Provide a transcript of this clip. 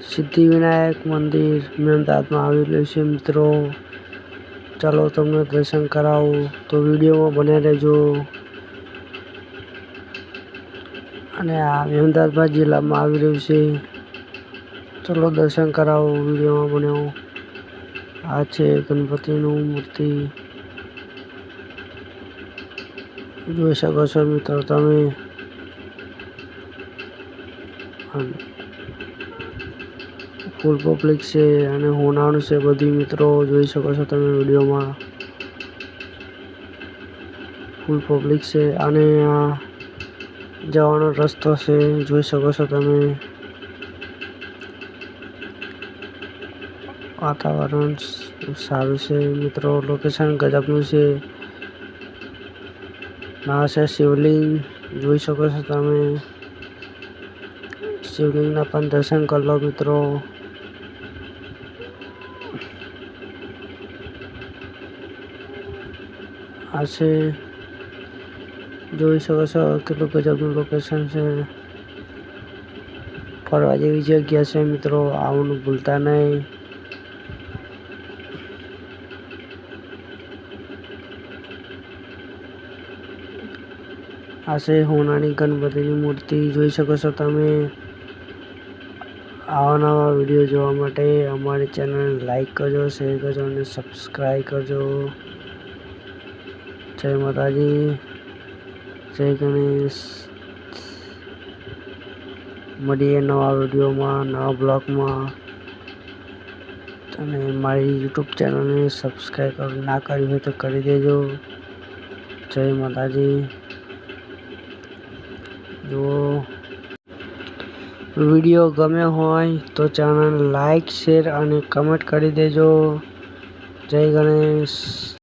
સિદ્ધિવિનાયક મંદિર અમદાવાદમાં આવેલું છે મિત્રો. ચાલો તમને દર્શન કરાવું, તો વિડીયોમાં બન્યા રહેજો. અને આ અમદાવાદ જિલ્લામાં આવી રહ્યું છે. ચલો દર્શન કરાવો, વિડીયોમાં બન્યો. આ છે ગણપતિનું મૂર્તિ, જોઈ શકો છો મિત્રો તમે. ફૂલ પબ્લિક છે અને હોનાનું છે બધી મિત્રો, જોઈ શકો છો તમે વિડીયોમાં. ફૂલ પબ્લિક છે અને આ જવાનો રસ્તો છે, જોઈ શકો છો તમે. વાતાવરણ સારું છે મિત્રો, લોકેશન ગજબનું છે. ના છે શિવલિંગ, જોઈ શકો છો તમે. શિવલિંગના પણ દર્શન કરી લો મિત્રો. આ છે, જોઈ શકો છો કેટલું ગજબનું લોકેશન છે. ફરવા જેવી જગ્યા છે મિત્રો, આવવાનું ભૂલતા નહીં. આ છે હોનાની ગણપતિની મૂર્તિ, જોઈ શકો છો તમે. આવા નવા વિડીયો જોવા માટે અમારી ચેનલને લાઈક કરજો, શેર કરજો અને સબસ્ક્રાઈબ કરજો. જય માતાજી, જય ગણેશ. મળીએ નવા વિડીયોમાં, નવા બ્લોગમાં. અને મારી યુટ્યુબ ચેનલને સબસ્ક્રાઈબ ના કરી હોય તો કરી દેજો. જય માતાજી. જો વિડીયો ગમ્યો હોય તો ચેનલ લાઈક, શેર અને કમેન્ટ કરી દેજો. જય ગણેશ.